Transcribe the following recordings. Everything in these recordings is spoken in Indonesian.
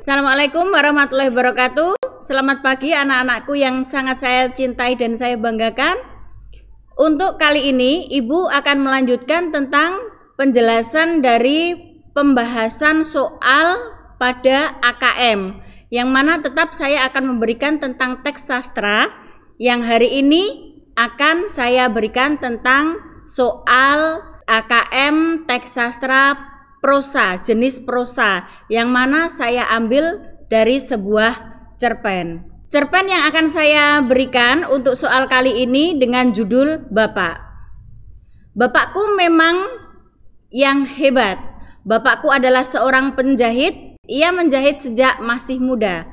Assalamualaikum warahmatullahi wabarakatuh. Selamat pagi anak-anakku yang sangat saya cintai dan saya banggakan. Untuk kali ini Ibu akan melanjutkan tentang penjelasan dari pembahasan soal pada AKM, yang mana tetap saya akan memberikan tentang teks sastra. Yang hari ini akan saya berikan tentang soal AKM teks sastra prosa, jenis prosa, yang mana saya ambil dari sebuah cerpen. Cerpen yang akan saya berikan untuk soal kali ini dengan judul Bapak. Bapakku memang yang hebat. Bapakku adalah seorang penjahit. Ia menjahit sejak masih muda.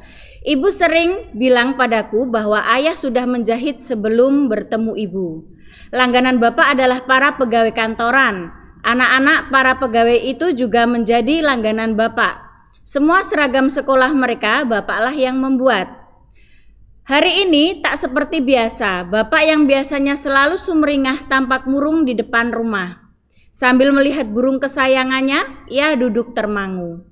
Ibu sering bilang padaku bahwa ayah sudah menjahit sebelum bertemu ibu. Langganan bapak adalah para pegawai kantoran. Anak-anak para pegawai itu juga menjadi langganan bapak. Semua seragam sekolah mereka bapaklah yang membuat. Hari ini tak seperti biasa. Bapak yang biasanya selalu sumringah tampak murung di depan rumah. Sambil melihat burung kesayangannya, ia duduk termangu.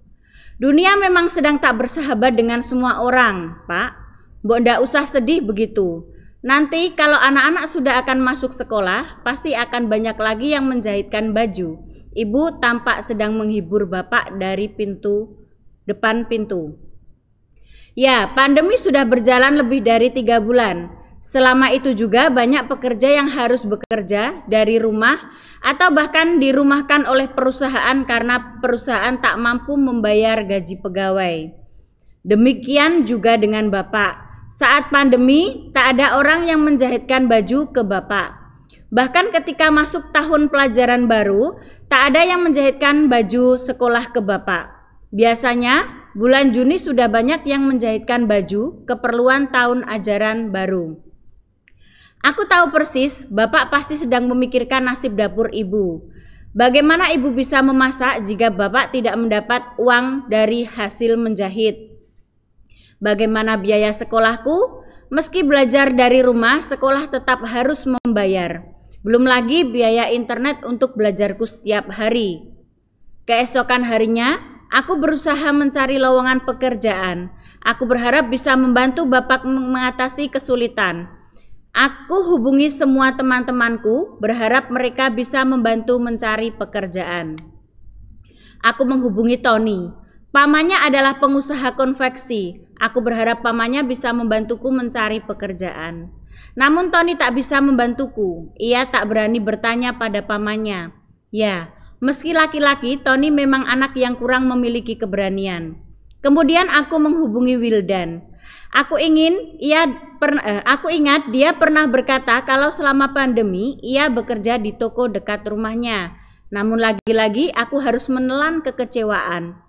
Dunia memang sedang tak bersahabat dengan semua orang, Pak. Mbok ndak usah sedih begitu. Nanti kalau anak-anak sudah akan masuk sekolah, pasti akan banyak lagi yang menjahitkan baju. Ibu tampak sedang menghibur bapak dari depan pintu. Ya, pandemi sudah berjalan lebih dari 3 bulan. Selama itu juga banyak pekerja yang harus bekerja dari rumah atau bahkan dirumahkan oleh perusahaan karena perusahaan tak mampu membayar gaji pegawai. Demikian juga dengan bapak. Saat pandemi, tak ada orang yang menjahitkan baju ke bapak. Bahkan ketika masuk tahun pelajaran baru, tak ada yang menjahitkan baju sekolah ke bapak. Biasanya, bulan Juni sudah banyak yang menjahitkan baju keperluan tahun ajaran baru. Aku tahu persis, bapak pasti sedang memikirkan nasib dapur ibu. Bagaimana ibu bisa memasak jika bapak tidak mendapat uang dari hasil menjahit? Bagaimana biaya sekolahku? Meski belajar dari rumah, sekolah tetap harus membayar. Belum lagi biaya internet untuk belajarku setiap hari. Keesokan harinya, aku berusaha mencari lowongan pekerjaan. Aku berharap bisa membantu bapak mengatasi kesulitan. Aku hubungi semua teman-temanku, berharap mereka bisa membantu mencari pekerjaan. Aku menghubungi Tony. Pamannya adalah pengusaha konveksi. Aku berharap pamannya bisa membantuku mencari pekerjaan. Namun Tony tak bisa membantuku. Ia tak berani bertanya pada pamannya. Ya, meski laki-laki, Tony memang anak yang kurang memiliki keberanian. Kemudian aku menghubungi Wildan. Aku ingat dia pernah berkata kalau selama pandemi ia bekerja di toko dekat rumahnya. Namun lagi-lagi aku harus menelan kekecewaan.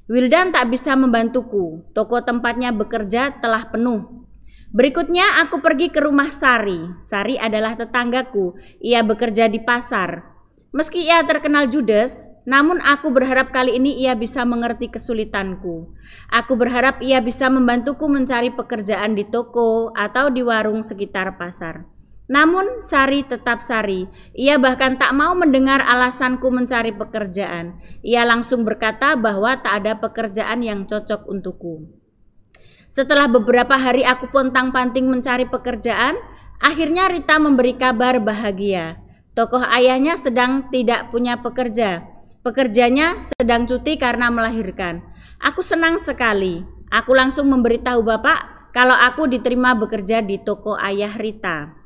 Wildan tak bisa membantuku. Toko tempatnya bekerja telah penuh. Berikutnya aku pergi ke rumah Sari. Sari adalah tetanggaku. Ia bekerja di pasar. Meski ia terkenal judes, namun aku berharap kali ini ia bisa mengerti kesulitanku. Aku berharap ia bisa membantuku mencari pekerjaan di toko atau di warung sekitar pasar. Namun Sari tetap Sari. Ia bahkan tak mau mendengar alasanku mencari pekerjaan. Ia langsung berkata bahwa tak ada pekerjaan yang cocok untukku. Setelah beberapa hari aku pontang-panting mencari pekerjaan, akhirnya Rita memberi kabar bahagia. Tokoh ayahnya sedang tidak punya pekerja. Pekerjanya sedang cuti karena melahirkan. Aku senang sekali. Aku langsung memberitahu bapak kalau aku diterima bekerja di toko ayah Rita.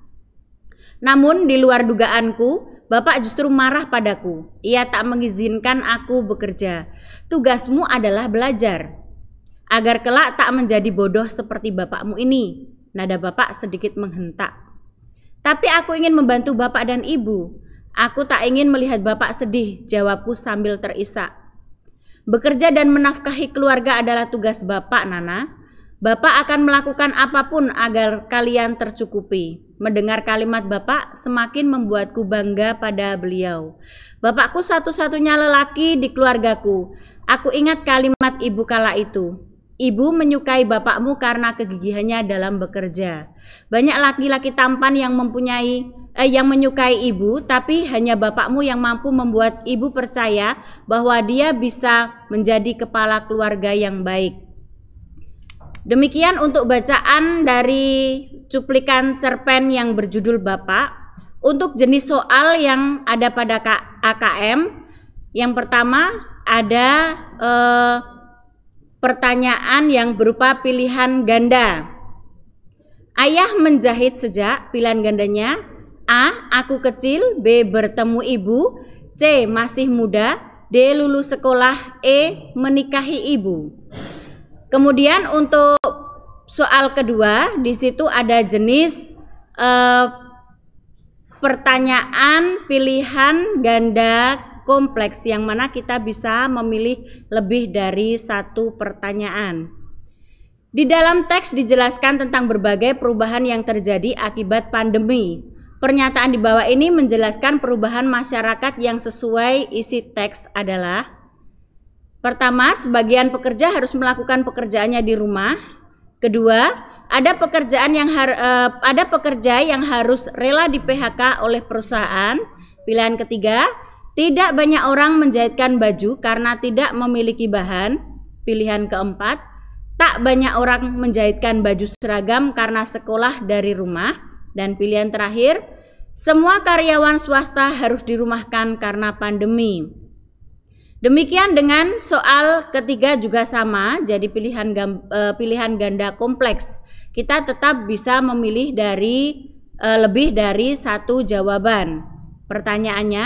Namun di luar dugaanku, bapak justru marah padaku. Ia tak mengizinkan aku bekerja. Tugasmu adalah belajar, agar kelak tak menjadi bodoh seperti bapakmu ini. Nada bapak sedikit menghentak. Tapi aku ingin membantu bapak dan ibu. Aku tak ingin melihat bapak sedih, jawabku sambil terisak. Bekerja dan menafkahi keluarga adalah tugas bapak, Nana. Bapak akan melakukan apapun agar kalian tercukupi. Mendengar kalimat bapak semakin membuatku bangga pada beliau. Bapakku satu-satunya lelaki di keluargaku. Aku ingat kalimat ibu kala itu. Ibu menyukai bapakmu karena kegigihannya dalam bekerja. Banyak laki-laki tampan yang menyukai ibu, tapi hanya bapakmu yang mampu membuat ibu percaya bahwa dia bisa menjadi kepala keluarga yang baik. Demikian untuk bacaan dari cuplikan cerpen yang berjudul Bapak. Untuk jenis soal yang ada pada AKM, yang pertama ada pertanyaan yang berupa pilihan ganda. Ayah menjahit sejak, pilihan gandanya A. Aku kecil, B. Bertemu ibu, C. Masih muda, D. Lulus sekolah, E. Menikahi ibu. Kemudian untuk soal kedua, di situ ada jenis pertanyaan pilihan ganda kompleks, yang mana kita bisa memilih lebih dari satu pertanyaan. Di dalam teks dijelaskan tentang berbagai perubahan yang terjadi akibat pandemi. Pernyataan di bawah ini menjelaskan perubahan masyarakat yang sesuai isi teks adalah: pertama, sebagian pekerja harus melakukan pekerjaannya di rumah. Kedua, ada pekerja yang harus rela di PHK oleh perusahaan. Pilihan ketiga, tidak banyak orang menjahitkan baju karena tidak memiliki bahan. Pilihan keempat, tak banyak orang menjahitkan baju seragam karena sekolah dari rumah. Dan pilihan terakhir, semua karyawan swasta harus dirumahkan karena pandemi. Demikian dengan soal ketiga juga sama, jadi pilihan ganda kompleks. Kita tetap bisa memilih dari lebih dari satu jawaban. Pertanyaannya,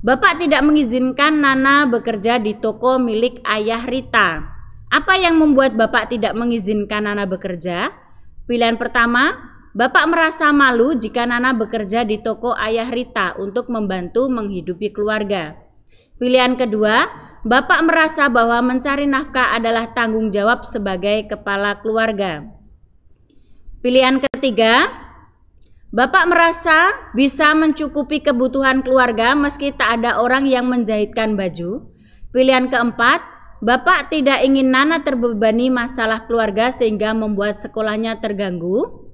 Bapak tidak mengizinkan Nana bekerja di toko milik ayah Rita. Apa yang membuat Bapak tidak mengizinkan Nana bekerja? Pilihan pertama, Bapak merasa malu jika Nana bekerja di toko ayah Rita untuk membantu menghidupi keluarga. Pilihan kedua, Bapak merasa bahwa mencari nafkah adalah tanggung jawab sebagai kepala keluarga. Pilihan ketiga, Bapak merasa bisa mencukupi kebutuhan keluarga meski tak ada orang yang menjahitkan baju. Pilihan keempat, Bapak tidak ingin Nana terbebani masalah keluarga sehingga membuat sekolahnya terganggu.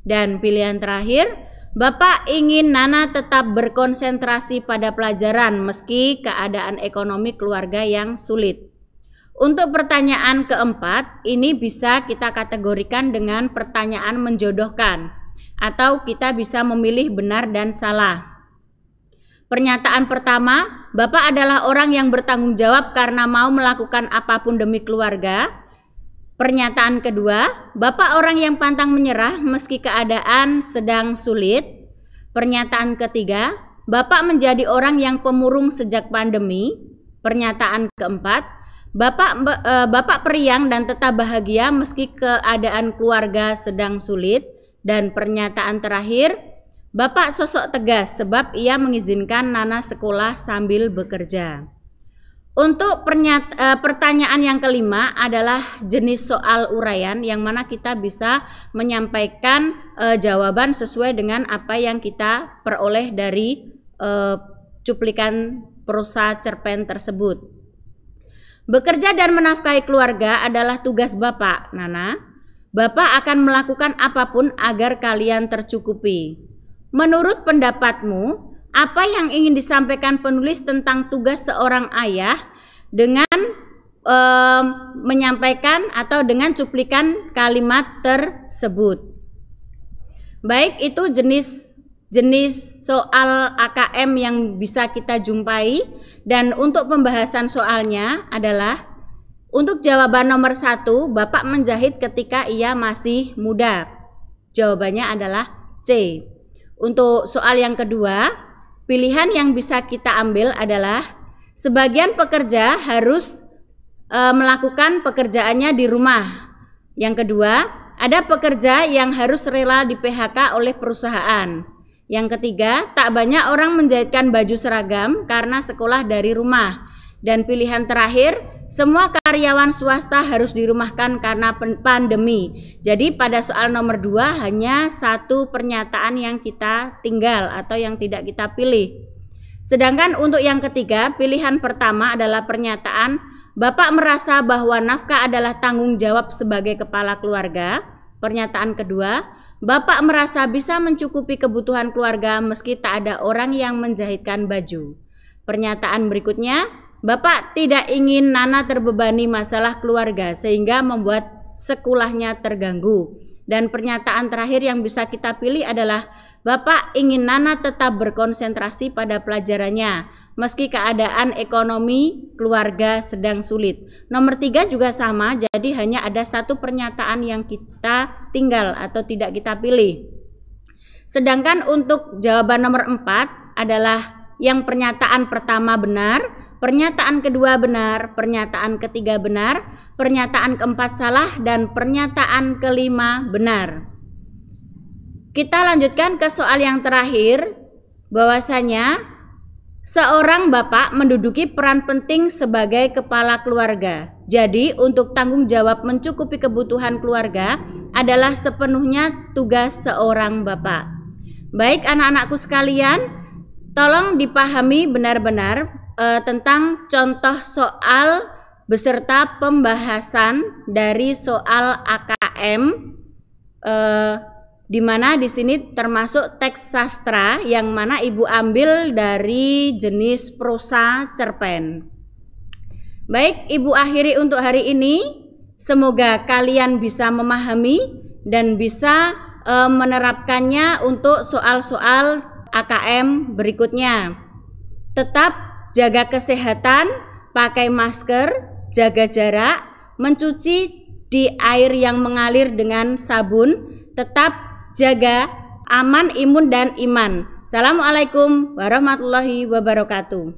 Dan pilihan terakhir, Bapak ingin Nana tetap berkonsentrasi pada pelajaran meski keadaan ekonomi keluarga yang sulit. Untuk pertanyaan keempat, ini bisa kita kategorikan dengan pertanyaan menjodohkan, atau kita bisa memilih benar dan salah. Pernyataan pertama, Bapak adalah orang yang bertanggung jawab karena mau melakukan apapun demi keluarga. Pernyataan kedua, Bapak orang yang pantang menyerah meski keadaan sedang sulit. Pernyataan ketiga, Bapak menjadi orang yang pemurung sejak pandemi. Pernyataan keempat, Bapak periang dan tetap bahagia meski keadaan keluarga sedang sulit. Dan pernyataan terakhir, Bapak sosok tegas sebab ia mengizinkan Nana sekolah sambil bekerja. Untuk pertanyaan yang kelima adalah jenis soal uraian, yang mana kita bisa menyampaikan jawaban sesuai dengan apa yang kita peroleh dari cuplikan prosa cerpen tersebut. Bekerja dan menafkahi keluarga adalah tugas Bapak, Nana. Bapak akan melakukan apapun agar kalian tercukupi. Menurut pendapatmu, apa yang ingin disampaikan penulis tentang tugas seorang ayah dengan menyampaikan atau dengan cuplikan kalimat tersebut? Baik, itu jenis soal AKM yang bisa kita jumpai. Dan untuk pembahasan soalnya adalah, untuk jawaban nomor 1, Bapak menjahit ketika ia masih muda. Jawabannya adalah C. Untuk soal yang kedua, pilihan yang bisa kita ambil adalah sebagian pekerja harus melakukan pekerjaannya di rumah. Yang kedua, ada pekerja yang harus rela di PHK oleh perusahaan. Yang ketiga, tak banyak orang menjahitkan baju seragam karena sekolah dari rumah. Dan pilihan terakhir, semua karyawan swasta harus dirumahkan karena pandemi. Jadi pada soal nomor 2 hanya satu pernyataan yang kita tinggal atau yang tidak kita pilih. Sedangkan untuk yang ketiga, pilihan pertama adalah pernyataan Bapak merasa bahwa nafkah adalah tanggung jawab sebagai kepala keluarga. Pernyataan kedua, Bapak merasa bisa mencukupi kebutuhan keluarga meski tak ada orang yang menjahitkan baju. Pernyataan berikutnya, Bapak tidak ingin Nana terbebani masalah keluarga sehingga membuat sekolahnya terganggu. Dan pernyataan terakhir yang bisa kita pilih adalah Bapak ingin Nana tetap berkonsentrasi pada pelajarannya meski keadaan ekonomi keluarga sedang sulit. Nomor 3 juga sama, jadi hanya ada satu pernyataan yang kita tinggal atau tidak kita pilih. Sedangkan untuk jawaban nomor 4 adalah yang pernyataan pertama benar, pernyataan kedua benar, pernyataan ketiga benar, pernyataan keempat salah, dan pernyataan kelima benar. Kita lanjutkan ke soal yang terakhir, bahwasanya seorang bapak menduduki peran penting sebagai kepala keluarga. Jadi untuk tanggung jawab mencukupi kebutuhan keluarga adalah sepenuhnya tugas seorang bapak. Baik anak-anakku sekalian, tolong dipahami benar-benar tentang contoh soal beserta pembahasan dari soal AKM, di mana di sini termasuk teks sastra yang mana Ibu ambil dari jenis prosa cerpen. Baik, Ibu akhiri untuk hari ini. Semoga kalian bisa memahami dan bisa menerapkannya untuk soal-soal AKM berikutnya. Tetap jaga kesehatan, pakai masker, jaga jarak, mencuci di air yang mengalir dengan sabun, tetap jaga aman, imun, dan iman. Assalamualaikum warahmatullahi wabarakatuh.